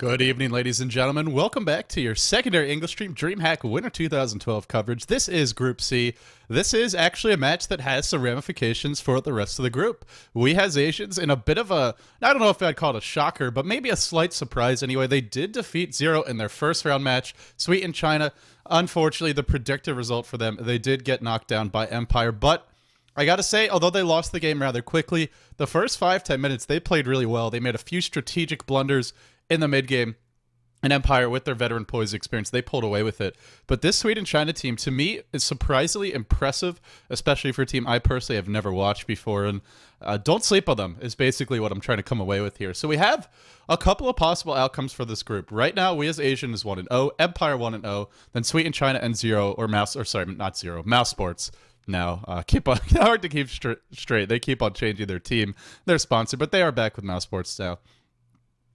Good evening, ladies and gentlemen. Welcome back to your secondary English stream, Dreamhack Winter 2012 coverage. This is Group C. This is actually a match that has some ramifications for the rest of the group. We has Asians in a bit of a, I don't know if I'd call it a shocker, but maybe a slight surprise anyway. They did defeat Zero in their first round match, Sweet and China. Unfortunately, the predicted result for them, they did get knocked down by Empire, but I gotta say, although they lost the game rather quickly, the first 5-10 minutes, they played really well. They made a few strategic blunders in the mid-game, and Empire, with their veteran poise experience, they pulled away with it. But this Sweden China team, to me, is surprisingly impressive, especially for a team I personally have never watched before. And don't sleep on them is basically what I'm trying to come away with here. So we have a couple of possible outcomes for this group. Right now, we as Asian is 1-0, Empire 1-0, then Sweden China and Zero, or Mouse, or sorry, not Zero, Mouse Sports. Now, keep on hard to keep straight. They keep on changing their team, their sponsor, but they are back with Mouse Sports now,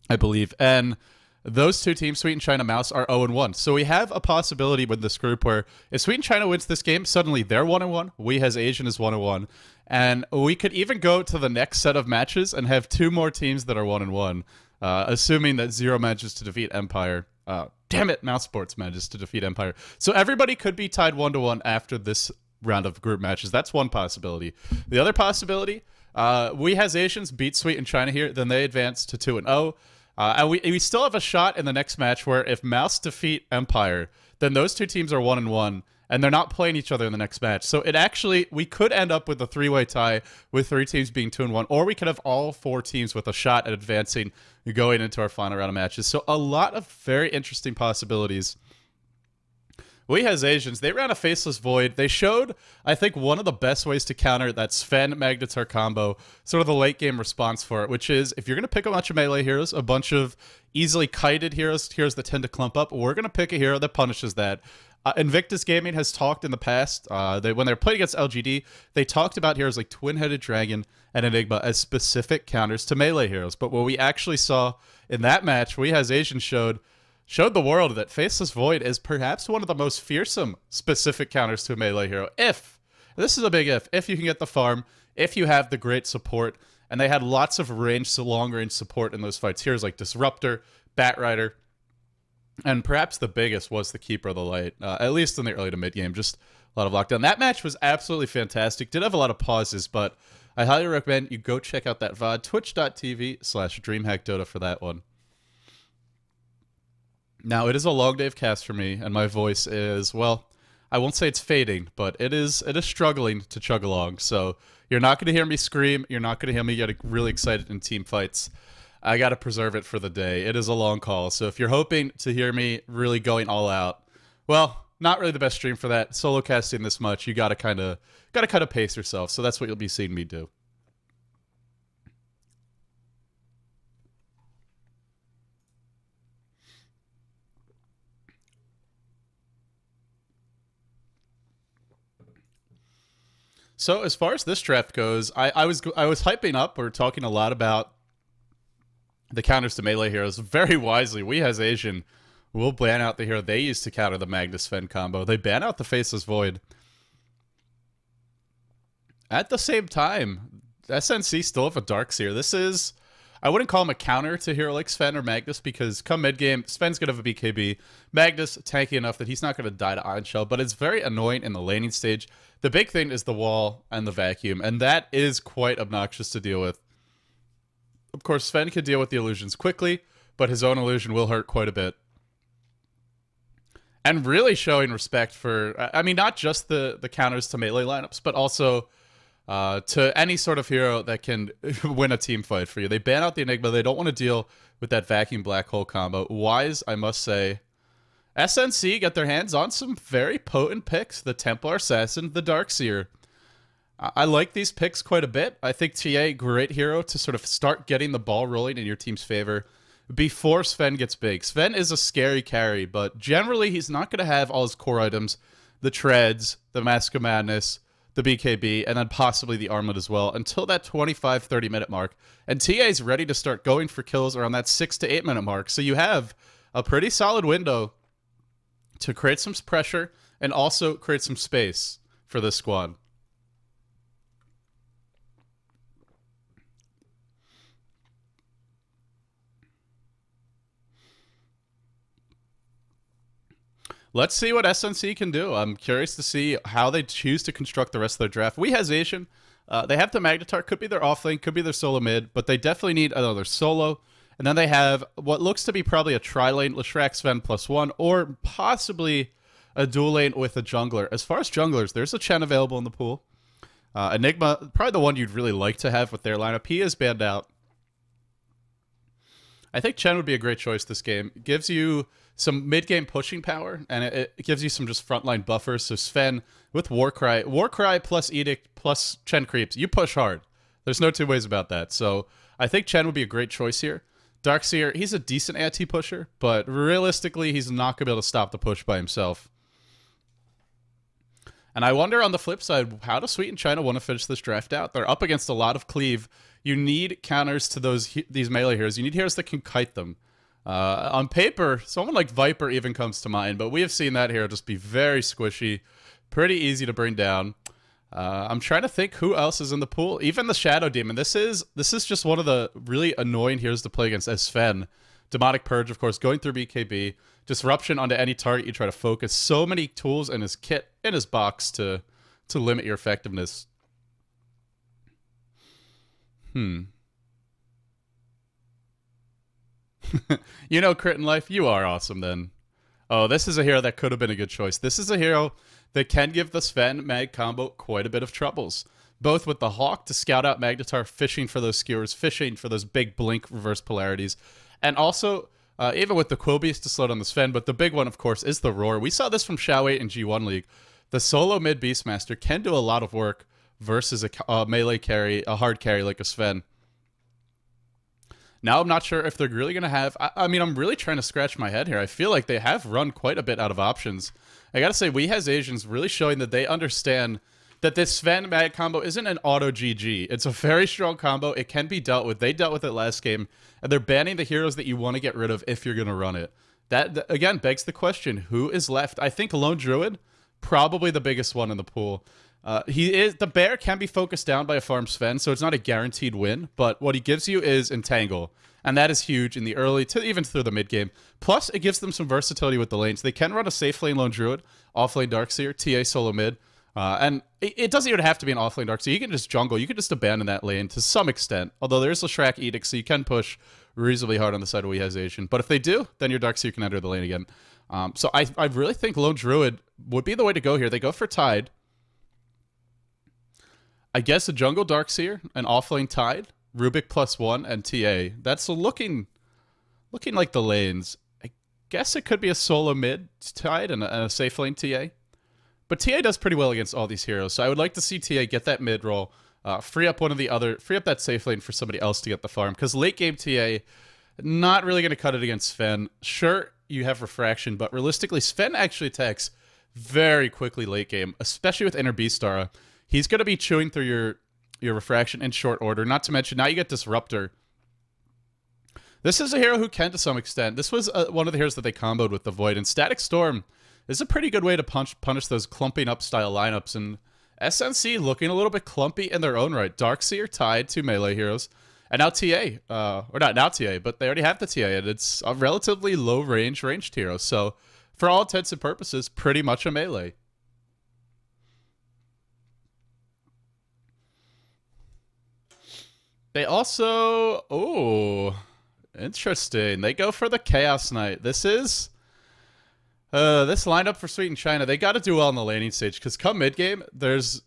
I believe. And those two teams, Sweet and China Mouse, are 0-1. So we have a possibility with this group where if Sweet and China wins this game, suddenly they're 1-1. We as Asian is 1-1. And we could even go to the next set of matches and have two more teams that are 1-1, assuming that Zero manages to defeat Empire. Damn it, Mouse Sports manages to defeat Empire. So everybody could be tied 1-1 after this round of group matches. That's one possibility. The other possibility, we as Asians beat Sweet and China here, then they advance to 2-0. And we still have a shot in the next match where if Mouse defeat Empire, then those two teams are 1-1, and they're not playing each other in the next match. So it actually, we could end up with a three-way tie with three teams being 2-1, or we could have all four teams with a shot at advancing going into our final round of matches. So a lot of very interesting possibilities. We as Asians, they ran a Faceless Void. They showed, I think, one of the best ways to counter that Sven Magnetar combo, sort of the late game response for it, which is if you're going to pick a bunch of melee heroes, a bunch of easily kited heroes that tend to clump up, we're going to pick a hero that punishes that. Invictus Gaming has talked in the past, when they were playing against LGD, they talked about heroes like Twin-Headed Dragon and Enigma as specific counters to melee heroes. But what we actually saw in that match, we as Asians showed the world that Faceless Void is perhaps one of the most fearsome specific counters to a melee hero. This is a big if you can get the farm, if you have the great support, and they had lots of long-range support in those fights. Heroes like Disruptor, Batrider, and perhaps the biggest was the Keeper of the Light, at least in the early to mid-game, just a lot of lockdown. That match was absolutely fantastic. Did have a lot of pauses, but I highly recommend you go check out that VOD, twitch.tv/DreamhackDota for that one. Now, it is a long day of cast for me, and my voice is, well, I won't say it's fading, but it is struggling to chug along. So you're not going to hear me scream. You're not going to hear me get really excited in team fights. I got to preserve it for the day. It is a long call. So if you're hoping to hear me really going all out, well, not really the best stream for that. Solo casting this much, you got to kind of pace yourself. So that's what you'll be seeing me do. So as far as this draft goes, I was hyping up or talking a lot about the counters to melee heroes. Very wisely, we as Asian will ban out the hero they used to counter the Magnus Fen combo. They ban out the Faceless Void. At the same time, SNC still have a Darkseer. This is, I wouldn't call him a counter to a hero like Sven or Magnus because come mid-game, Sven's going to have a BKB. Magnus tanky enough that he's not going to die to Iron Shell, but it's very annoying in the laning stage. The big thing is the wall and the vacuum, and that is quite obnoxious to deal with. Of course, Sven can deal with the illusions quickly, but his own illusion will hurt quite a bit. And really showing respect for, I mean, not just the counters to melee lineups, but also to any sort of hero that can win a team fight for you. They ban out the Enigma. They don't want to deal with that vacuum black hole combo. Wise, I must say. SNC get their hands on some very potent picks. The Templar Assassin, the Darkseer. I like these picks quite a bit. I think TA, great hero to sort of start getting the ball rolling in your team's favor before Sven gets big. Sven is a scary carry, but generally he's not going to have all his core items, the Treads, the Mask of Madness, the BKB, and then possibly the Armlet as well until that 25-30 minute mark. And TA is ready to start going for kills around that 6 to 8 minute mark. So you have a pretty solid window to create some pressure and also create some space for this squad. Let's see what SNC can do. I'm curious to see how they choose to construct the rest of their draft. We has Asian. They have the Magnetar. Could be their offlane, could be their solo mid, but they definitely need another solo. And then they have what looks to be probably a tri-lane Leshrac Sven +1, or possibly a dual lane with a jungler. As far as junglers, there's a Chen available in the pool. Enigma, probably the one you'd really like to have with their lineup. He is banned out. I think Chen would be a great choice this game. It gives you some mid-game pushing power, and it gives you some just frontline buffers. So Sven with Warcry plus Edict plus Chen creeps. You push hard. There's no two ways about that. So I think Chen would be a great choice here. Darkseer, he's a decent anti-pusher, but realistically, he's not going to be able to stop the push by himself. And I wonder on the flip side, how does Sweet and China want to finish this draft out? They're up against a lot of cleave. You need counters to these melee heroes. You need heroes that can kite them. On paper, someone like Viper even comes to mind, but we have seen that hero just be very squishy, pretty easy to bring down. I'm trying to think who else is in the pool. Even the Shadow Demon. This is just one of the really annoying heroes to play against as Sven. Demonic Purge, of course, going through BKB. Disruption onto any target you try to focus. So many tools in his kit, in his box to limit your effectiveness. You know, Crit in Life, you are awesome then. Oh, this is a hero that could have been a good choice. This is a hero that can give the Sven Mag combo quite a bit of troubles. Both with the Hawk to scout out Magnetar, fishing for those skewers, fishing for those big blink reverse polarities. And also, even with the Quillbeast to slow down the Sven, but the big one, of course, is the Roar. We saw this from Xiao 8 in G1 League. The solo mid Beastmaster can do a lot of work versus a melee carry, a hard carry like a Sven. Now I'm not sure if they're really going to have... I mean, I'm really trying to scratch my head here. I feel like they have run quite a bit out of options. I gotta say, We Has Asians really showing that they understand that this Sven Mag combo isn't an auto GG. It's a very strong combo. It can be dealt with. They dealt with it last game, and they're banning the heroes that you want to get rid of if you're going to run it. That, again, begs the question, who is left? I think Lone Druid, probably the biggest one in the pool. The bear can be focused down by a farm Sven, so it's not a guaranteed win, but what he gives you is Entangle, and that is huge in the early to even through the mid game. Plus, it gives them some versatility with the lanes. They can run a safe lane Lone Druid, off lane Darkseer, TA solo mid, and it doesn't even have to be an off lane Darkseer. You can just jungle, you can just abandon that lane to some extent, although there's Leshrac Edict, so you can push reasonably hard on the side of We Has Asian. But if they do, then your Darkseer can enter the lane again. So I really think Lone Druid would be the way to go here. They go for Tide. I guess a jungle Darkseer, an offlane Tide, Rubik +1, and TA. That's looking like the lanes. I guess it could be a solo mid Tide and a safe lane TA. But TA does pretty well against all these heroes, so I would like to see TA get that mid roll, free up that safe lane for somebody else to get the farm. Because late game TA, not really going to cut it against Sven. Sure, you have Refraction, but realistically, Sven actually attacks very quickly late game, especially with Inner Beastara. He's going to be chewing through your Refraction in short order. Not to mention, now you get Disruptor. This is a hero who can to some extent. This was one of the heroes that they comboed with the Void. And Static Storm is a pretty good way to punish those clumping up style lineups. And SNC looking a little bit clumpy in their own right. Darkseer tied to melee heroes. And now TA. Or not now TA, but they already have the TA. And it's a relatively low ranged hero. So for all intents and purposes, pretty much a melee. They also... Oh, interesting. They go for the Chaos Knight. This is... this lineup for Sweet and China, they got to do well in the laning stage, because come mid-game, there's...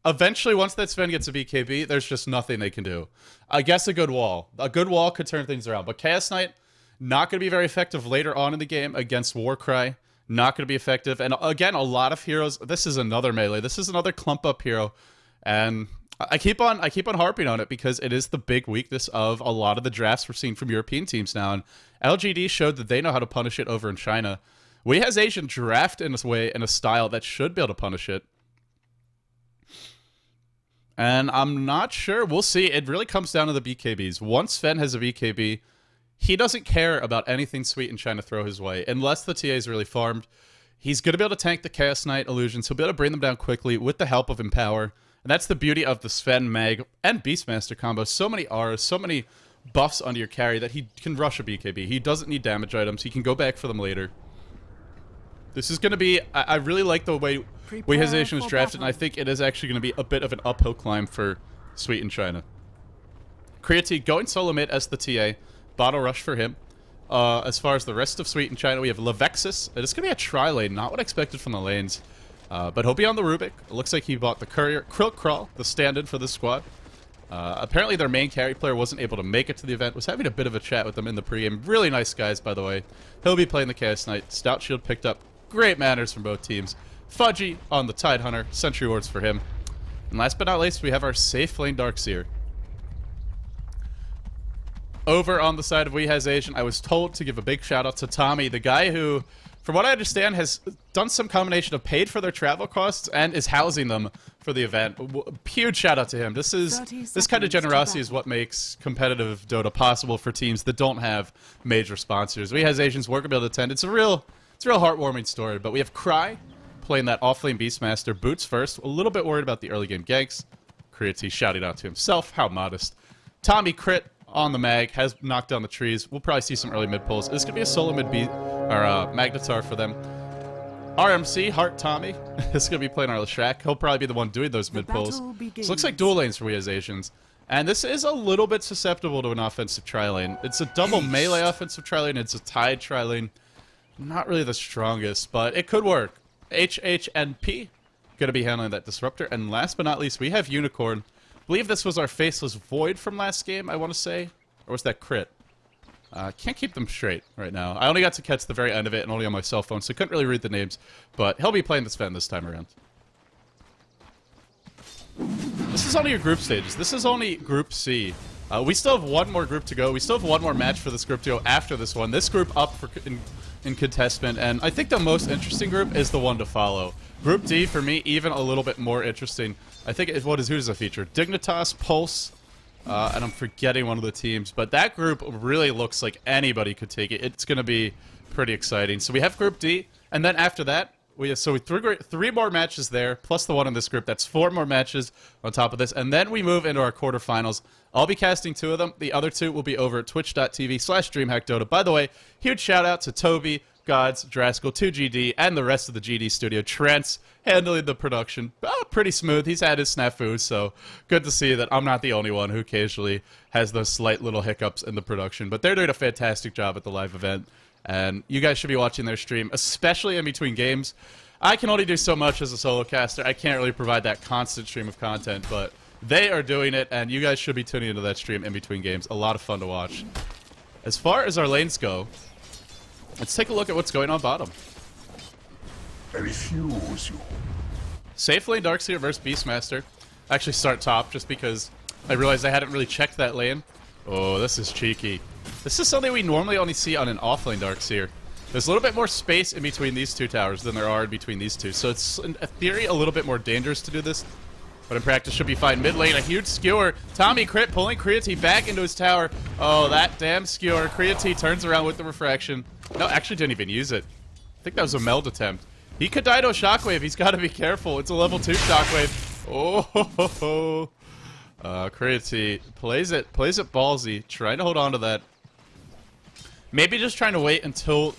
eventually, once that Sven gets a BKB, there's just nothing they can do. I guess a good wall. A good wall could turn things around. But Chaos Knight, not going to be very effective later on in the game against Warcry. Not going to be effective. And again, a lot of heroes... This is another melee. This is another clump-up hero. And... I keep on harping on it because it is the big weakness of a lot of the drafts we're seeing from European teams now. And LGD showed that they know how to punish it over in China. We has Asian draft in a way, in a style that should be able to punish it. And I'm not sure. We'll see. It really comes down to the BKBs. Once Sven has a BKB, he doesn't care about anything Sweet and China throw his way. Unless the TA is really farmed, he's going to be able to tank the Chaos Knight illusions. He'll be able to bring them down quickly with the help of Empower. And that's the beauty of the Sven, Mag, and Beastmaster combo. So many Rs, so many buffs under your carry that he can rush a BKB. He doesn't need damage items. He can go back for them later. This is going to be... I really like the way Weihazation is drafted, and I think it is actually going to be a bit of an uphill climb for Sweet in China. Creatine going solo mid as the TA. Bottle rush for him. As far as the rest of Sweet in China, we have Levexis. It is going to be a tri-lane, not what I expected from the lanes. But he'll be on the Rubik. It looks like he bought the Courier. Krill Crawl, the stand-in for this squad. Apparently their main carry player wasn't able to make it to the event. Was having a bit of a chat with them in the pregame. Really nice guys, by the way. He'll be playing the Chaos Knight. Stout Shield picked up. Great manners from both teams. Fudgy on the Tide Hunter. Sentry Wards for him. And last but not least, we have our safe lane Darkseer. Over on the side of Weihazation, I was told to give a big shout out to Tommy, the guy who, from what I understand, has done some combination of paid for their travel costs and is housing them for the event. Huge shout out to him. This kind of generosity is what makes competitive Dota possible for teams that don't have major sponsors. Weihazation workability attend. It's a real heartwarming story. But we have Cry playing that offlane Beastmaster. Boots first. A little bit worried about the early game ganks. Creatine shouting out to himself. How modest. Tommy crit on the mag, has knocked down the trees. We'll probably see some early mid pulls. This could be a solo mid beat, or Magnetar for them. RMC, Heart Tommy, is going to be playing our Leshrac. He'll probably be the one doing those mid pulls. So it looks like dual lanes for Weihazation. And this is a little bit susceptible to an offensive tri-lane. It's a double melee offensive tri-lane. It's a tied tri-lane. Not really the strongest, but it could work. HHNP going to be handling that Disruptor. And last but not least, we have Unicorn. I believe this was our Faceless Void from last game, I want to say. Or was that Crit? Can't keep them straight right now. I only got to catch the very end of it and only on my cell phone, so I couldn't really read the names. But he'll be playing this event this time around. This is only your group stages. This is only Group C. We still have one more group to go. We still have one more match for this group to go after this one. This group up for in contestment, and I think the most interesting group is the one to follow. Group D, for me, even a little bit more interesting. I think who does it feature? Dignitas, Pulse, and I'm forgetting one of the teams, but that group really looks like anybody could take it. It's going to be pretty exciting. So we have Group D, and then after that, we have three more matches there, plus the one in this group. That's 4 more matches on top of this, and then we move into our quarterfinals. I'll be casting 2 of them. The other 2 will be over at twitch.tv/DreamhackDota. By the way, huge shout out to Toby, Gods, Draskell, 2GD, and the rest of the GD studio. Trent's handling the production pretty smooth. He's had his snafus, so good to see that I'm not the only one who occasionally has those slight little hiccups in the production. But they're doing a fantastic job at the live event, and you guys should be watching their stream, especially in between games. I can only do so much as a solo caster. I can't really provide that constant stream of content, but they are doing it, and you guys should be tuning into that stream in between games. A lot of fun to watch. As far as our lanes go, let's take a look at what's going on bottom. I refuse you. Safe lane Darkseer versus Beastmaster. Actually start top just because I realized I hadn't really checked that lane. Oh, this is cheeky. This is something we normally only see on an off-lane Darkseer. There's a little bit more space in between these 2 towers than there are in between these 2. So it's, in theory, a little bit more dangerous to do this. But in practice should be fine. Mid lane, a huge skewer. Tommy crit pulling Creatine back into his tower. Oh, that damn skewer. Creatine turns around with the refraction. No, actually didn't even use it. I think that was a meld attempt. He could die to a shockwave. He's got to be careful. It's a level 2 shockwave. Oh, ho, ho, ho. Creatine plays it ballsy. Trying to hold on to that. Maybe just trying to wait until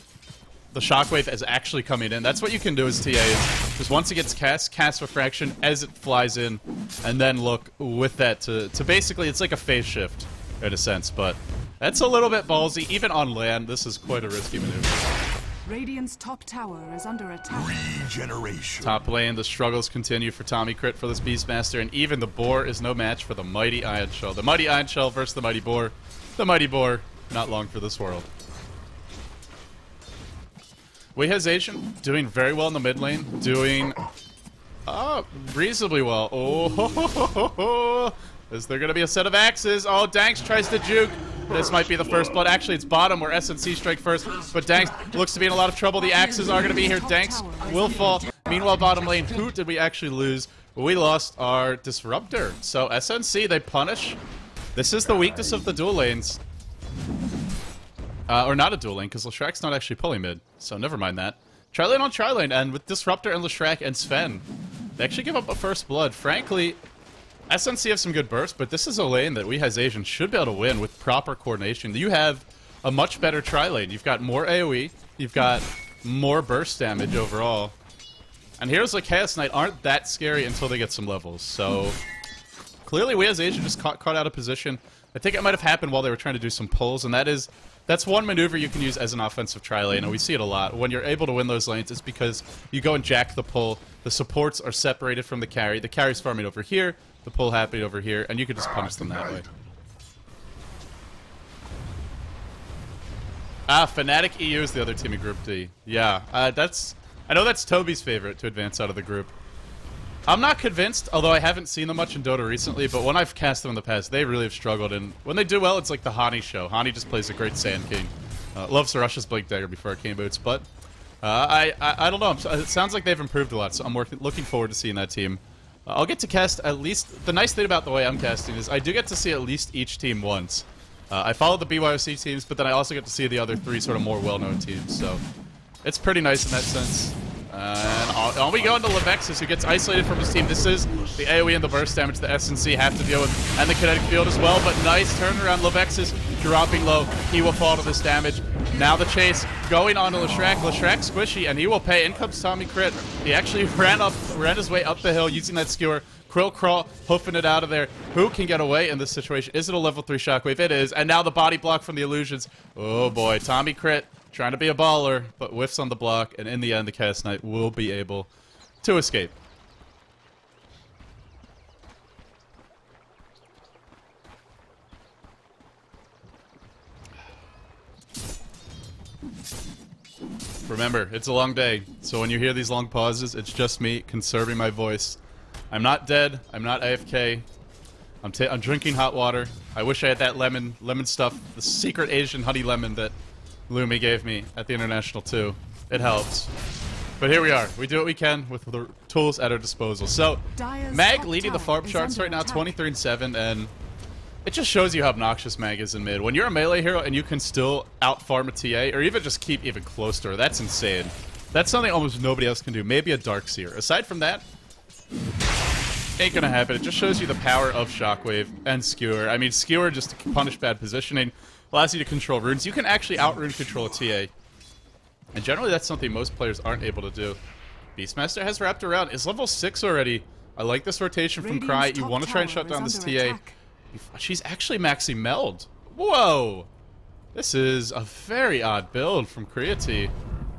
the shockwave is actually coming in. That's what you can do as TA, is just once it gets cast refraction as it flies in, and then look with that to basically, it's like a phase shift in a sense, but that's a little bit ballsy. Even on land, this is quite a risky maneuver. Radiant's top tower is under attack. Regeneration. Top lane, the struggles continue for Tommy crit for this Beastmaster, and even the Boar is no match for the Mighty Ion Shell. The Mighty Ion Shell versus the Mighty Boar. The Mighty Boar, not long for this world. Weihazation doing very well in the mid lane, doing reasonably well. Oh, ho, ho, ho, ho. Is there going to be a set of axes? Oh, Danks tries to juke. This might be the first blood. Actually, it's bottom where SNC strike first, but Danks looks to be in a lot of trouble. The axes are going to be here. Danks will fall. Meanwhile, bottom lane, who did we actually lose? We lost our Disruptor. So SNC, they punish. This is the weakness of the dual lanes. Or not a dual lane, because Leshrac's not actually pulling mid, so never mind that. Tri-lane on tri-lane, and with Disruptor and Leshrac and Sven, they actually give up a first blood. Frankly, SNC have some good bursts, but this is a lane that Weihazation should be able to win with proper coordination. You have a much better tri-lane. You've got more AoE, you've got more burst damage overall. And heroes like Chaos Knight aren't that scary until they get some levels. So clearly we as Asia just caught out of position. I think it might have happened while they were trying to do some pulls, and that's one maneuver you can use as an offensive tri-lane, and we see it a lot. When you're able to win those lanes, it's because you go and jack the pull. The supports are separated from the carry. The carry's farming over here, the pull happening over here, and you can just punish them that way. Fnatic EU is the other team in Group D. Yeah, I know that's Toby's favorite to advance out of the group. I'm not convinced, although I haven't seen them much in Dota recently, but when I've cast them in the past, they really have struggled, and when they do well, it's like the Hani show. Hani just plays a great Sand King. Loves Sarash's Blink Dagger before Arcane Boots, but I don't know. It sounds like they've improved a lot, so I'm looking forward to seeing that team. I'll get to cast at least... The nice thing about the way I'm casting is I do get to see at least each team once. I follow the BYOC teams, but then I also get to see the other three sort of more well-known teams, so it's pretty nice in that sense. And on we go into Levexis, who gets isolated from his team. This is the AoE and the burst damage the SNC have to deal with, and the kinetic field as well, but nice turnaround. Levexis dropping low. He will fall to this damage. Now the chase going on to Leshrac. Leshrac squishy, and he will pay. In comes Tommy Crit. He actually ran his way up the hill using that skewer. Krill Crawl, hoofing it out of there. Who can get away in this situation? Is it a level 3 shockwave? It is. And now the body block from the illusions. Oh boy, Tommy Crit trying to be a baller, but whiffs on the block, and in the end, the Chaos Knight will be able to escape. Remember, it's a long day, so when you hear these long pauses, it's just me conserving my voice. I'm not dead. I'm not AFK. I'm drinking hot water. I wish I had that lemon stuff, the secret Asian honey lemon that Lumi gave me at the International 2. It helps. But here we are. We do what we can with the tools at our disposal. So, Mag leading the farm charts right now, 23-7, and it just shows you how obnoxious Mag is in mid. When you're a melee hero and you can still out-farm a TA, or even just keep even close to her, that's insane. That's something almost nobody else can do. Maybe a Darkseer. Aside from that, ain't gonna happen. It just shows you the power of Shockwave and Skewer. I mean, Skewer, just to punish bad positioning, allows you to control runes. You can actually out-rune control a TA. And generally, that's something most players aren't able to do. Beastmaster has wrapped around. Is level 6 already. I like this rotation from Cry. You want to try and shut down this TA. She's actually maxi meld. Whoa! This is a very odd build from Creatine.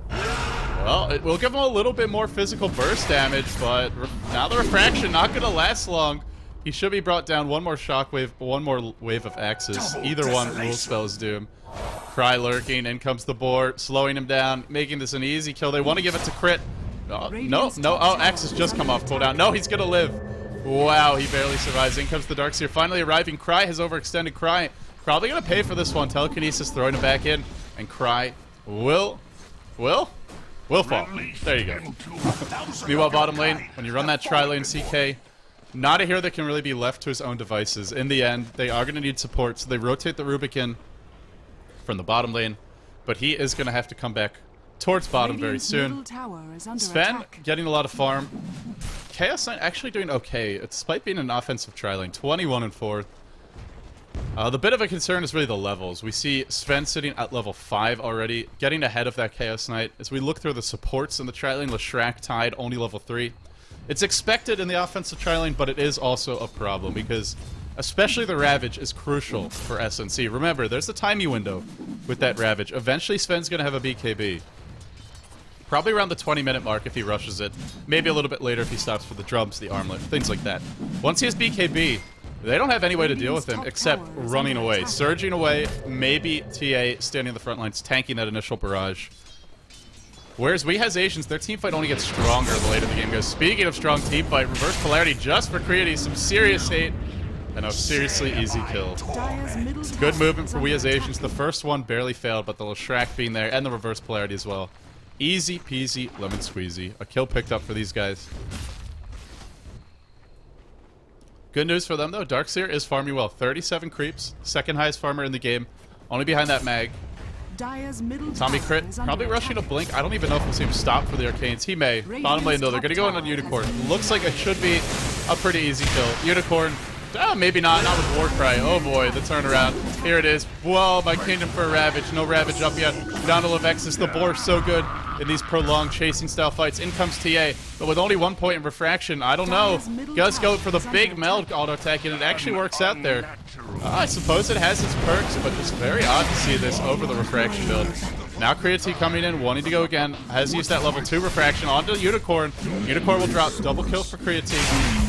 Well, it will give him a little bit more physical burst damage, but now the refraction not going to last long. He should be brought down. One more shockwave, one more wave of axes. Either one will spell his doom. Cry lurking, in comes the boar, slowing him down, making this an easy kill. They want to give it to Crit. No. Oh, axes just come off cooldown. No, he's going to live. Wow, he barely survives. In comes the Darkseer finally arriving. Cry has overextended. Cry probably going to pay for this one. Telekinesis throwing him back in, and Cry will fall. There you go. Meanwhile, bottom lane, when you run that tri-lane CK, not a hero that can really be left to his own devices. In the end, they are going to need support, so they rotate the Rubik in from the bottom lane, but he is going to have to come back towards bottom very soon. Sven getting a lot of farm. Chaos Knight actually doing okay, despite being an offensive tri-lane, 21-4. The bit of a concern is really the levels. We see Sven sitting at level 5 already, getting ahead of that Chaos Knight. As we look through the supports in the tri-lane, Leshrac tied, only level 3. It's expected in the offensive tri-lane, but it is also a problem because especially the Ravage is crucial for SNC. Remember, there's a timing window with that Ravage. Eventually, Sven's going to have a BKB. Probably around the 20-minute mark if he rushes it. Maybe a little bit later if he stops for the drums, the armlet, things like that. Once he has BKB, they don't have any way to deal with him except running away. Surging away, maybe TA standing in the front lines, tanking that initial barrage. Whereas we as Asians, their team fight only gets stronger the later the game goes. Speaking of strong team fight, reverse polarity just for Creatine, some serious hate, and a seriously easy kill. Good movement for we as Asians. The first one barely failed, but the Leshrac being there, and the reverse polarity as well. Easy peasy, lemon squeezy. A kill picked up for these guys. Good news for them, though. Darkseer is farming well. 37 creeps. Second highest farmer in the game. Only behind that Mag. Tommy Crit. Probably rushing a Blink. I don't even know if we'll see him stop for the Arcanes. He may. Bottom lane, though. They're going to go in on Unicorn. Looks like it should be a pretty easy kill. Unicorn Maybe not. Not with Warcry. Oh boy, the turnaround. Here it is. Whoa, my kingdom for a Ravage. No Ravage up yet. Down to Levexis. The boar so good in these prolonged chasing style fights. In comes TA, but with only 1 point in refraction, I don't know. Does go for the big meld auto attack, and it actually works out there. I suppose it has its perks, but it's very odd to see this over the refraction build. Now Creatine coming in, wanting to go again. Has used that level 2 refraction onto Unicorn. Unicorn will drop double kill for Creatine.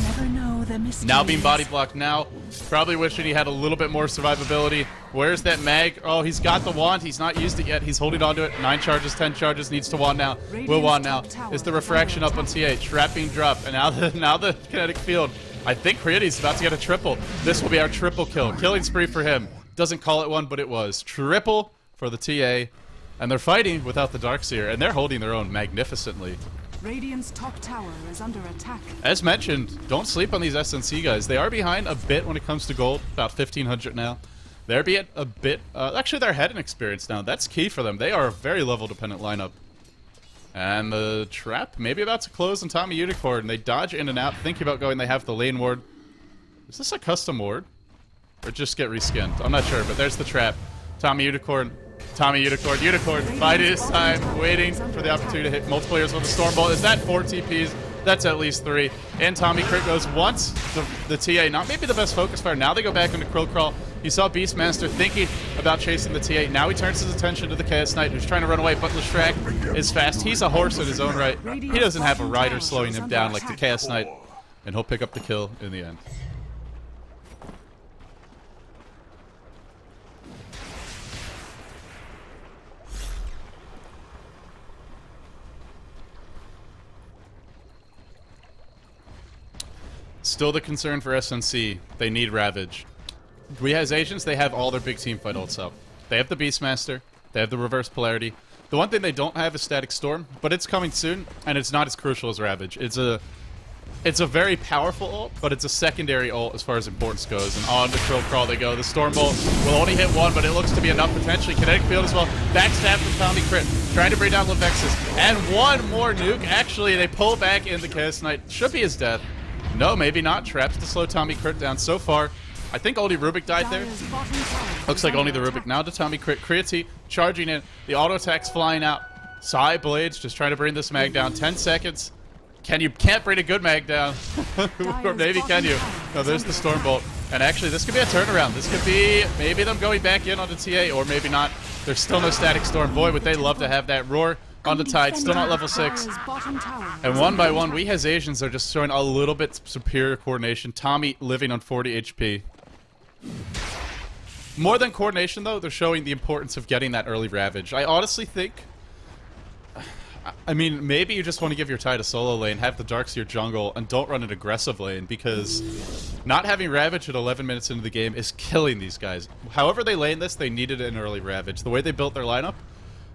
Now being body blocked now. Probably wishing he had a little bit more survivability. Where's that mag? Oh, he's got the wand. He's not used it yet. He's holding on to it. 9 charges, 10 charges. Needs to wand now. Will wand now. Is the refraction up on TA. Trap being dropped. And now the kinetic field. I think Creatine's about to get a triple. This will be our triple kill. Killing spree for him. Doesn't call it one, but it was. Triple for the TA. And they're fighting without the Darkseer. And they're holding their own magnificently. Radiant's top tower is under attack. As mentioned, don't sleep on these SNC guys. They are behind a bit when it comes to gold, about 1,500 now. They're a bit, actually they're ahead in experience now. That's key for them. They are a very level-dependent lineup. And the trap maybe about to close on Tommy Unicorn. They dodge in and out, thinking about going. They have the lane ward. Is this a custom ward? Or just get reskinned? I'm not sure, but there's the trap. Tommy Unicorn. Tommy Unicorn, Unicorn, biding his time, waiting for the opportunity to hit multiple players with a Stormbolt. Is that 4 TPs? That's at least 3. And Tommy crit goes once. The TA, not maybe the best focus fire. Now they go back into Krill Crawl. You saw Beastmaster thinking about chasing the TA. Now he turns his attention to the Chaos Knight, who's trying to run away, but Lestrak is fast. He's a horse in his own right. He doesn't have a rider slowing him down like the Chaos Knight, and he'll pick up the kill in the end. Still the concern for SNC. They need Ravage. We as Asians, they have all their big team fight ults up. They have the Beastmaster. They have the Reverse Polarity. The one thing they don't have is Static Storm, but it's coming soon, and it's not as crucial as Ravage. It's a very powerful ult, but it's a secondary ult as far as importance goes. And on to Krill Crawl they go. The Stormbolt will only hit 1, but it looks to be enough potentially. Kinetic Field as well. Backstab from Tommy Crit. Trying to bring down Levexis. And one more nuke. Actually, they pull back in the Chaos Knight. Should be his death. No, maybe not. Traps to slow Tommy Crit down so far. I think only Rubik died there. Looks like only the Rubik. Now to Tommy Crit. Creatine charging in. The auto attack's flying out. Sai Blades just trying to bring this mag down. 10 seconds. Can't bring a good mag down. Or maybe can you? No, there's the Stormbolt. And actually, this could be a turnaround. This could be maybe them going back in onto TA, or maybe not. There's still no Static Storm. Boy, would they love to have that roar on the Tide. Still not level 6. And one by one, we as Asians are just showing a little bit superior coordination. Tommy living on 40 HP. More than coordination, though, they're showing the importance of getting that early Ravage. I honestly think... I mean, maybe you just want to give your Tide a solo lane, have the Darkseer jungle, and don't run an aggressive lane, because not having Ravage at 11 minutes into the game is killing these guys. However they lane this, they needed an early Ravage. The way they built their lineup,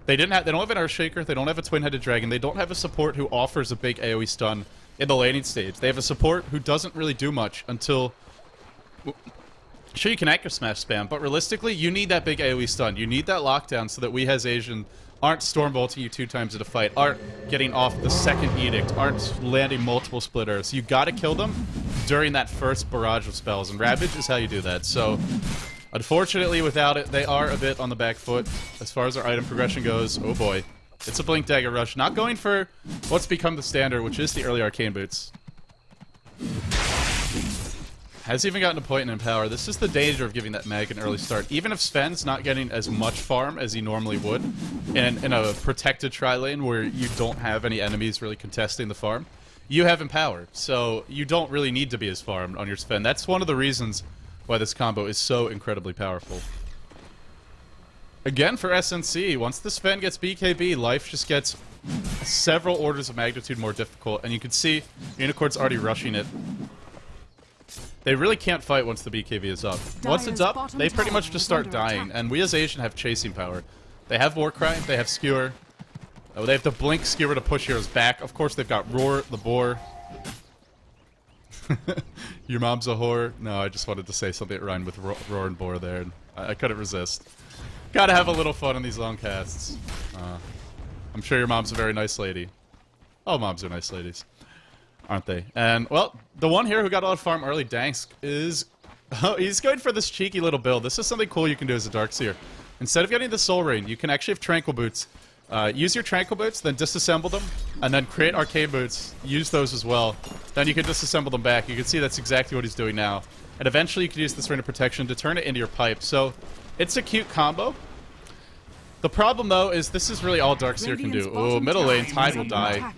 they don't have an Earthshaker, they don't have a Twin-Headed Dragon, they don't have a support who offers a big AoE stun in the laning stage. They have a support who doesn't really do much until... Sure, you can Active Smash spam, but realistically, you need that big AoE stun. You need that lockdown so that we as Asian aren't Stormbolting you 2 times in a fight, aren't getting off the second Edict, aren't landing multiple splitters. You gotta kill them during that first barrage of spells, and Ravage is how you do that. So, unfortunately, without it, they are a bit on the back foot as far as their item progression goes. Oh boy. It's a Blink Dagger Rush. Not going for what's become the standard, which is the early Arcane Boots. Has even gotten a point in Empower. This is the danger of giving that mag an early start. Even if Sven's not getting as much farm as he normally would in a protected tri-lane where you don't have any enemies really contesting the farm, you have Empower. So you don't really need to be as farmed on your Sven. That's one of the reasons why this combo is so incredibly powerful. Again, for SNC, once the Sven gets BKB, life just gets several orders of magnitude more difficult. And you can see Unicorn's already rushing it. They really can't fight once the BKB is up. Once it's up, they pretty much just start dying, and we as Asian have chasing power. They have Warcry, they have Skewer. Oh, they have to blink Skewer to push heroes back. Of course, they've got Roar, the Boar. Your mom's a whore. No, I just wanted to say something that rhymed with Roar and Boar there. I couldn't resist. Gotta have a little fun in these long casts. I'm sure your mom's a very nice lady. All moms are nice ladies, aren't they? And, well, the one here who got a lot of farm early, Dansk, is Oh, he's going for this cheeky little build. This is something cool you can do as a Darkseer. Instead of getting the Soul Ring, you can actually have Tranquil Boots. Use your Tranquil Boots, then disassemble them, and then create Arcane Boots. Use those as well. Then you can disassemble them back. You can see that's exactly what he's doing now. And eventually you can use this Ring of Protection to turn it into your pipe. So, it's a cute combo. The problem, though, is this is really all Darkseer can do. Oh, middle lane, Tide will die.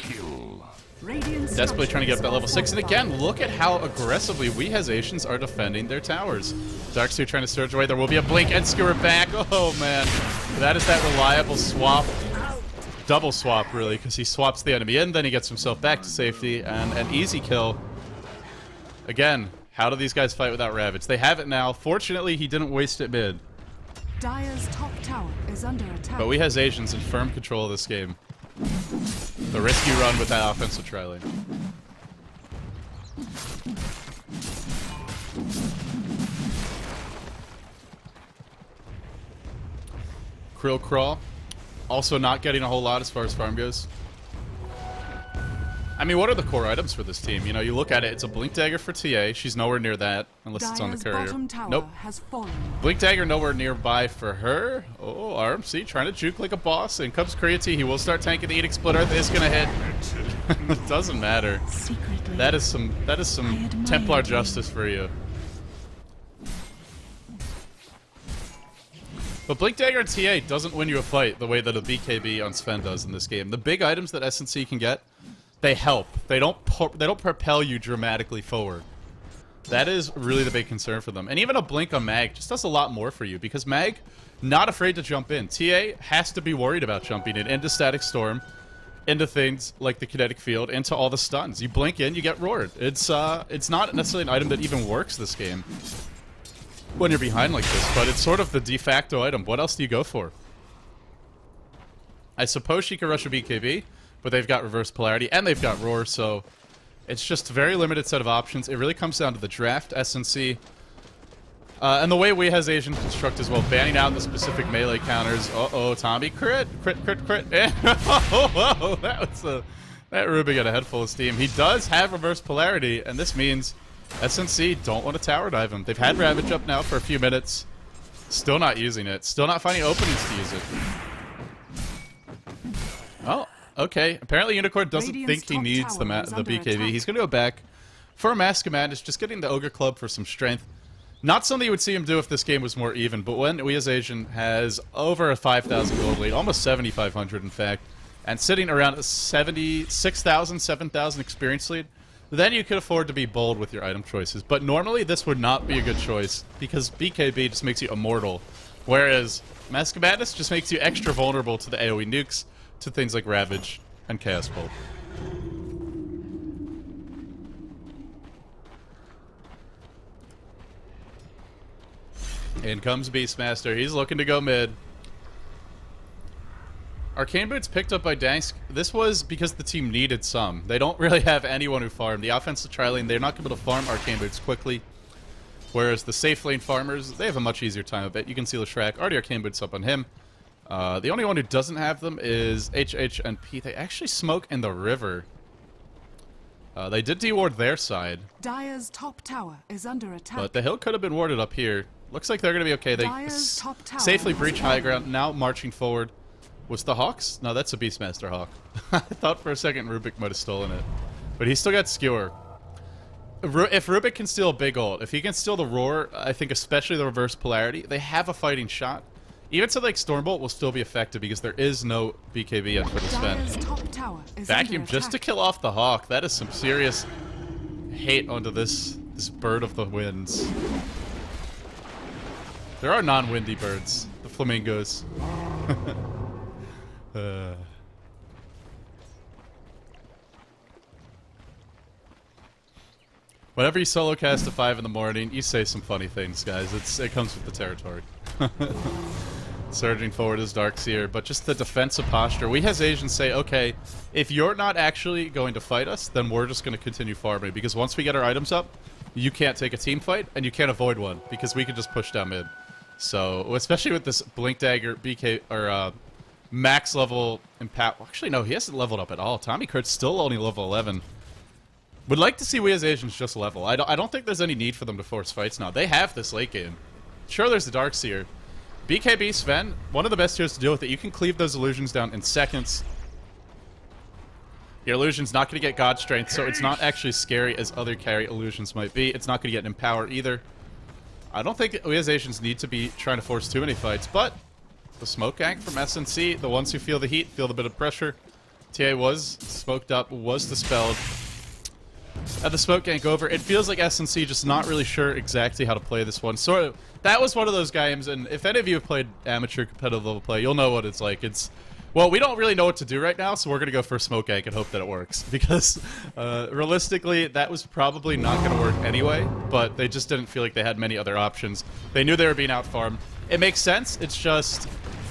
Desperately trying to get up that level 6. And again, look at how aggressively we as Asians are defending their towers. Darkseer trying to surge away. There will be a blink and skewer back. Oh, man. That is that reliable swap. Double swap, really, because he swaps the enemy in, then he gets himself back to safety, and an easy kill. Again, how do these guys fight without Ravage? They have it now. Fortunately, he didn't waste it mid. Dire's top tower is under attack. But we has Asians in firm control of this game. The risky run with that offensive tri-lane. Krill Crawl. Also not getting a whole lot as far as farm goes. I mean, what are the core items for this team? You know, you look at it, it's a Blink Dagger for TA. She's nowhere near that, unless it's on the courier. Nope. Blink Dagger nowhere nearby for her. Oh, RMC trying to juke like a boss. In comes Creatine. He will start tanking the Edict Split Earth. Is going to hit. Doesn't matter. That is some Templar justice for you. But Blink Dagger and TA doesn't win you a fight the way that a BKB on Sven does in this game. The big items that SNC can get, they help. They don't propel you dramatically forward. That is really the big concern for them. And even a Blink on Mag just does a lot more for you, because Mag, not afraid to jump in. TA has to be worried about jumping in into Static Storm, into things like the Kinetic Field, into all the stuns. You blink in, you get roared. It's not necessarily an item that even works this game when you're behind like this, but it's sort of the de facto item. What else do you go for? I suppose she can rush a BKB, but they've got reverse polarity and they've got roar, so it's just a very limited set of options. It really comes down to the draft, SNC, and the way we has Asian construct as well, banning out the specific melee counters. Uh-oh, Tommy, crit. Oh, that Ruby got a head full of steam. He does have reverse polarity, and this means SNC don't want to tower dive him. They've had Ravage up now for a few minutes. Still not using it. Still not finding openings to use it. Oh, okay. Apparently Unicorn doesn't think he needs the BKB. He's going to go back for a Mask of Madness, just getting the Ogre Club for some strength. Not something you would see him do if this game was more even, but when we as Asian has over a 5,000 gold lead, almost 7,500 in fact, and sitting around a 76,000, 7,000 experience lead, then you could afford to be bold with your item choices. But normally this would not be a good choice, because BKB just makes you immortal, whereas Mask of Madness just makes you extra vulnerable to the AoE nukes, to things like Ravage and Chaos Bolt. In comes Beastmaster. He's looking to go mid. Arcane Boots picked up by Dansk. This was because the team needed some. They don't really have anyone who farmed. The offensive tri-lane, they're not going to be able to farm Arcane Boots quickly. Whereas the safe lane farmers, they have a much easier time of it. You can see Leshrac. Already Arcane Boots up on him. The only one who doesn't have them is HH and P. They actually smoke in the river. They did deward their side. Dire's top tower is under attack. But the hill could have been warded up here. Looks like they're going to be okay. They safely breach high ground. Now marching forward. Was the Hawks? No, that's a Beastmaster Hawk. I thought for a second Rubik might have stolen it. But he's still got Skewer. If Rubik can steal a big ult, if he can steal the Roar, I think especially the reverse polarity, they have a fighting shot. Even so, like, Stormbolt will still be effective because there is no BKB yet for the Sven. Vacuum just to kill off the Hawk. That is some serious hate onto this bird of the winds. There are non-windy birds. The flamingos. Whenever you solo cast at 5 in the morning, you say some funny things, guys. It comes with the territory. Surging forward is Darkseer, but just the defensive posture. We as Asians say, okay, if you're not actually going to fight us, then we're just going to continue farming, because once we get our items up, you can't take a team fight, and you can't avoid one, because we can just push down mid. So, especially with this Blink Dagger, BK, or max level impact. Actually, no, he hasn't leveled up at all. Tommy Kurt's still only level 11. Would like to see we as Asians just level. I don't think there's any need for them to force fights now. They have this late game. Sure, there's the Darkseer. BKB Sven, one of the best heroes to deal with it. You can cleave those illusions down in seconds. Your illusion's not going to get God Strength, so it's not actually scary as other carry illusions might be. It's not going to get Empower either. I don't think we as Asians need to be trying to force too many fights, but the smoke gank from SNC, the ones who feel the heat, feel the bit of pressure. TA was smoked up, was dispelled. At the smoke gank over, it feels like SNC just not really sure exactly how to play this one. Sort of, that was one of those games, and if any of you have played amateur competitive level play, you'll know what it's like. It's, well, we don't really know what to do right now, so we're going to go for smoke gank and hope that it works. Because, realistically, that was probably not going to work anyway, but they just didn't feel like they had many other options. They knew they were being out-farmed. It makes sense, it's just,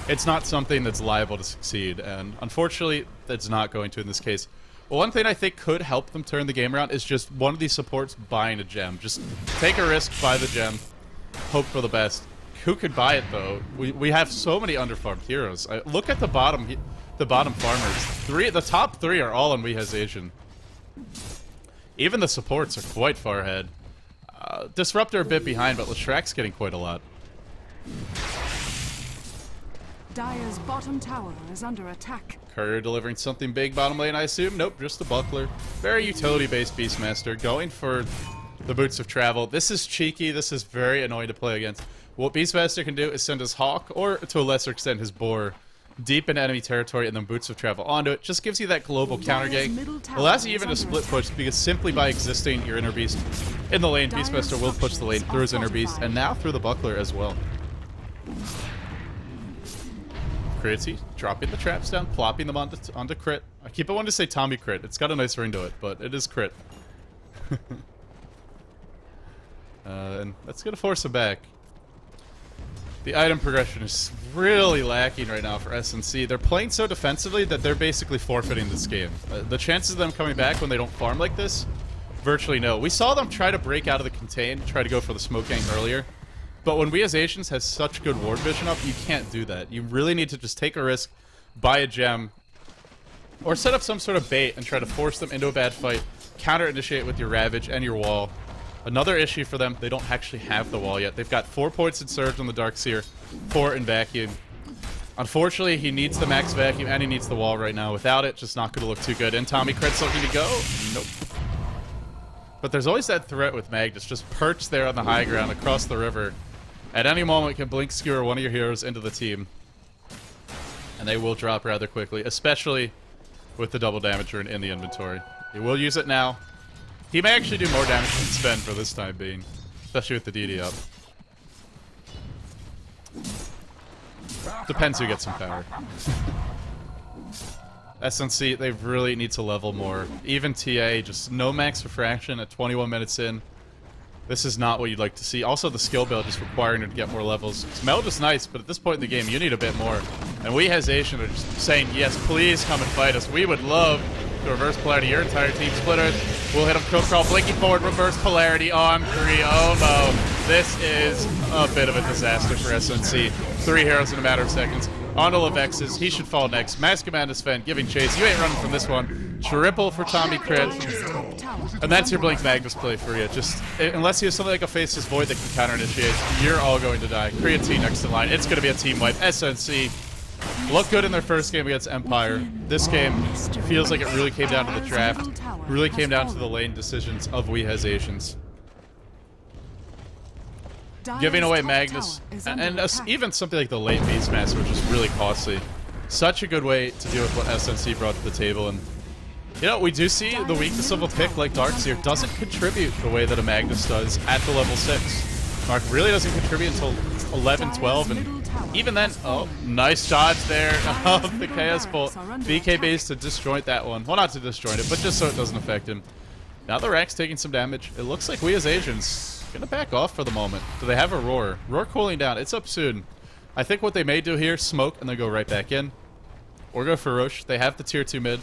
it's not something that's liable to succeed, and unfortunately, it's not going to in this case. Well, one thing I think could help them turn the game around is just one of these supports buying a gem. Just take a risk, buy the gem, hope for the best. Who could buy it, though? We have so many underfarmed heroes. Look at the bottom farmers. The top three are all on We Has Asian. Even the supports are quite far ahead. Disruptor a bit behind, but Leshrack's getting quite a lot. Dire's bottom tower is under attack. Courier delivering something big bottom lane, I assume. Nope, just the Buckler. Very utility-based Beastmaster, going for the Boots of Travel. This is cheeky. This is very annoying to play against. What Beastmaster can do is send his Hawk, or to a lesser extent his Boar, deep into enemy territory and then Boots of Travel onto it. Just gives you that global counter gank. Allows you even to split push, because simply by existing your Inner Beast in the lane, Beastmaster will push the lane through his Inner Beast, and now through the Buckler as well. Critty, dropping the traps down, plopping them onto crit. I keep wanting to say Tommy crit. It's got a nice ring to it, but it is crit. And that's going to force him back. The item progression is really lacking right now for SNC. They're playing so defensively that they're basically forfeiting this game. The chances of them coming back when they don't farm like this, virtually no. We saw them try to break out of the contain, try to go for the smoke gang earlier. But when We As Asians has such good ward vision up, you can't do that. You really need to just take a risk, buy a gem, or set up some sort of bait and try to force them into a bad fight, counter-initiate with your Ravage and your wall. Another issue for them, they don't actually have the wall yet. They've got 4 points in Surge on the Darkseer, 4 in Vacuum. Unfortunately, he needs the max Vacuum and he needs the wall right now. Without it, just not going to look too good. And Tommy Crit's looking to go? Nope. But there's always that threat with Magnus, just perched there on the high ground across the river. At any moment, can blink skewer one of your heroes into the team. And they will drop rather quickly, especially with the double damage rune in the inventory. He will use it now. He may actually do more damage than Sven for this time being, especially with the DD up. Depends who gets some power. SNC, they really need to level more. Even TA, just no max refraction at 21 minutes in. This is not what you'd like to see. Also, the skill build is requiring her to get more levels. Meld is nice, but at this point in the game, you need a bit more. And we as Asian are just saying, yes, please come and fight us. We would love to reverse polarity your entire team. Split Earth. We'll hit him. Kill crawl. Blinking forward. Reverse polarity on 3. Oh, no. This is a bit of a disaster for SNC. 3 heroes in a matter of seconds. On to Levex's. He should fall next. Mass Command is Sven. Giving chase. You ain't running from this one. Triple for Tommy Crit. And that's your Blink Magnus play for you. Just, unless you have something like a Faceless Void that can counter-initiate, you're all going to die. Creatine next in line. It's going to be a team wipe. SNC looked good in their first game against Empire. This game feels like it really came down to the draft. Really came down to the lane decisions of We Has Asians. Giving away Magnus, and even something like the late Beastmaster, which is really costly. Such a good way to deal with what SNC brought to the table. And you know, we do see the weakness of a pick like Darkseer doesn't contribute the way that a Magnus does at the level 6. Mark really doesn't contribute until 11, 12, and even then, oh, nice dodge there of the Chaos Bolt. BK base to disjoint that one. Well, not to disjoint it, but just so it doesn't affect him. Now the Rack's taking some damage. It looks like We As Asians gonna back off for the moment. Do they have a Roar? Roar cooling down. It's up soon. I think what they may do here, smoke and then go right back in. Or go for Roche. They have the tier 2 mid.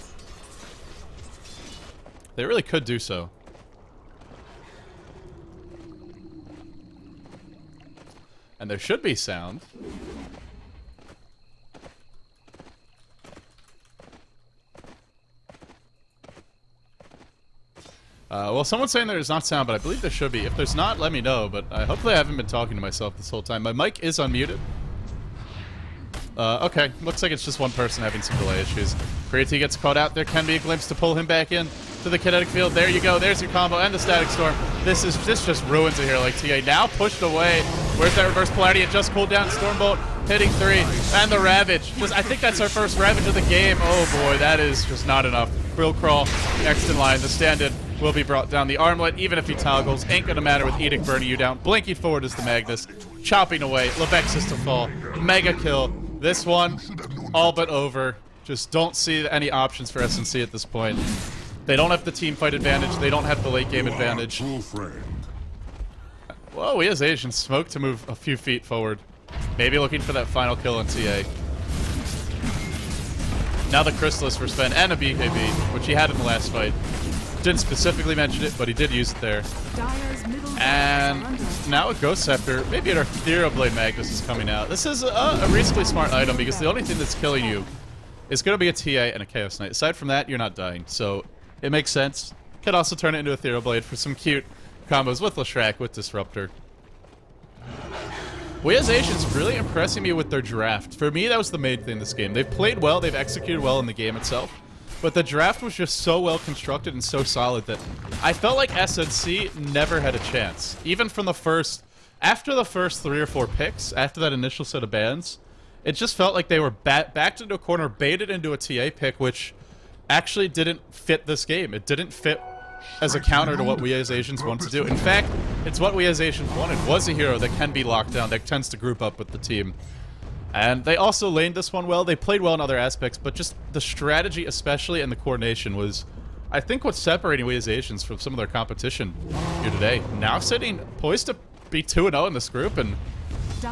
They really could do so. And there should be sound. Well, someone's saying there's not sound, but I believe there should be. If there's not, let me know, but hopefully I haven't been talking to myself this whole time. My mic is unmuted. Okay, looks like it's just one person having some delay issues. Creatine gets caught out. There can be a glimpse to pull him back in to the kinetic field. There you go. There's your combo and the static storm. This just ruins it here. Like TA now pushed away. Where's that reverse polarity? It just cooled down. Stormbolt hitting 3 and the Ravage. I think that's our first Ravage of the game. Oh boy, that is just not enough. Real crawl next in line. The stand-in will be brought down. The armlet, even if he toggles, ain't gonna matter with Edict burning you down. Blinky forward is the Magnus. Chopping away. Levex is to fall. Mega kill. This one, all but over. Just don't see any options for SNC at this point. They don't have the team fight advantage. They don't have the late game advantage. Whoa, he has Asian smoke to move a few feet forward. Maybe looking for that final kill on TA. Now the Chrysalis for Sven and a BKB, which he had in the last fight. Didn't specifically mention it, but he did use it there. And now a Ghost Scepter, maybe an Ethereal Blade Magnus is coming out. This is a reasonably smart item because the only thing that's killing you is going to be a TA and a Chaos Knight. Aside from that, you're not dying, so it makes sense. Could also turn it into Ethereal Blade for some cute combos with Leshrac, with Disruptor. We as Asians really impressing me with their draft. For me, that was the main thing in this game. They've played well, they've executed well in the game itself. But the draft was just so well constructed and so solid that I felt like SNC never had a chance. Even from the first, after the first 3 or 4 picks, after that initial set of bans, it just felt like they were backed into a corner, baited into a TA pick, which actually didn't fit this game. It didn't fit as a counter to what we as Asians want to do. In fact, it's what we as Asians wanted, was a hero that can be locked down, that tends to group up with the team. And they also laned this one well. They played well in other aspects, but just the strategy, especially, and the coordination was, I think, what's separating we as Asians from some of their competition here today. Now sitting poised to be 2-0 in this group, and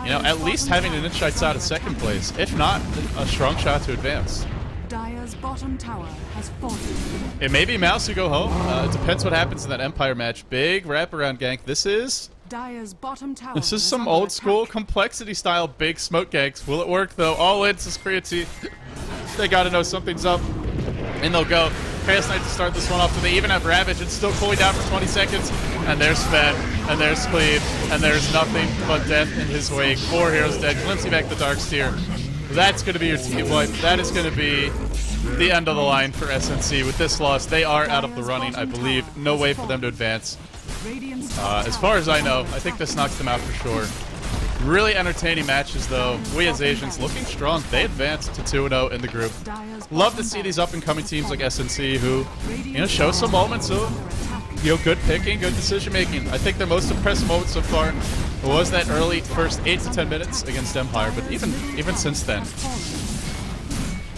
you know, at least having an inch outside of second place, if not a strong shot to advance. Dire's bottom tower has fallen. It may be Mouse who go home. It depends what happens in that Empire match. Big wraparound gank. This is Bottom tower. This is some old school complexity style big smoke ganks. Will it work though? All in says Creatine. They gotta know something's up. And they'll go. Chaos Knight to start this one off. They even have Ravage. It's still cooling down for 20 seconds. And there's Sven. And there's Cleave. And there's nothing but death in his wake. 4 heroes dead. Glimpsing back the Darksteer. That's gonna be your team wipe. That is gonna be the end of the line for SNC. With this loss, they are out of the running, I believe. No way for them to advance. As far as I know, I think this knocks them out for sure. Really entertaining matches, though. We as Asians looking strong. They advanced to 2-0 in the group. Love to see these up-and-coming teams like SNC who, you know, show some moments of, you know, good picking, good decision-making. I think their most impressive moment so far was that early first 8 to 10 minutes against Empire, but even since then.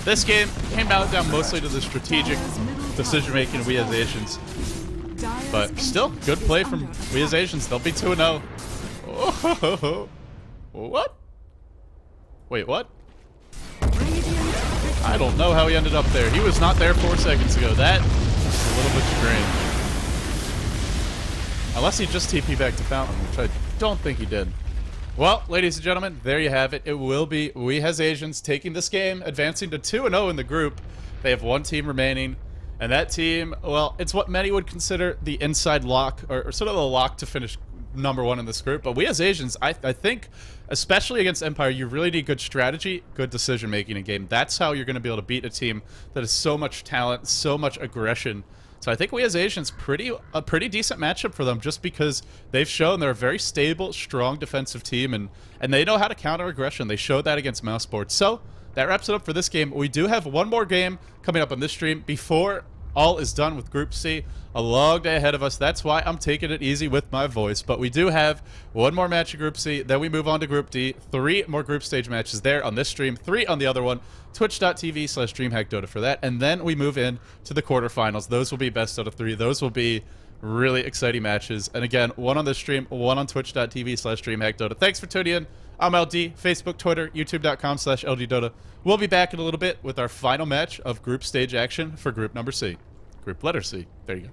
This game came down mostly to the strategic decision-making of we as Asians. But still, good play from we as Asians. They'll be 2-0. Oh, what? Wait, what? I don't know how he ended up there. He was not there 4 seconds ago. That is a little bit strange. Unless he just TP'd back to Fountain, which I don't think he did. Well, ladies and gentlemen, there you have it. It will be we as Asians taking this game, advancing to 2-0 in the group. They have 1 team remaining. And that team, well, it's what many would consider the inside lock, or sort of the lock to finish #1 in this group. But we as Asians, I think, especially against Empire, you really need good strategy, good decision-making in game. That's how you're going to be able to beat a team that has so much talent, so much aggression. So I think we as Asians, a pretty decent matchup for them, just because they've shown they're a very stable, strong defensive team, and they know how to counter aggression. They showed that against Mouseboard. So that wraps it up for this game. We do have one more game coming up on this stream before all is done with Group C. A long day ahead of us. That's why I'm taking it easy with my voice. But we do have one more match in Group C. Then we move on to Group D. 3 more group stage matches there on this stream. 3 on the other one. Twitch.tv/DreamhackDota for that. And then we move in to the quarterfinals. Those will be best out of 3. Those will be really exciting matches. And again, 1 on this stream, 1 on Twitch.tv/DreamhackDota. Thanks for tuning in. I'm LD, Facebook, Twitter, YouTube.com/LDDota. We'll be back in a little bit with our final match of group stage action for group number C. Group letter C. There you go.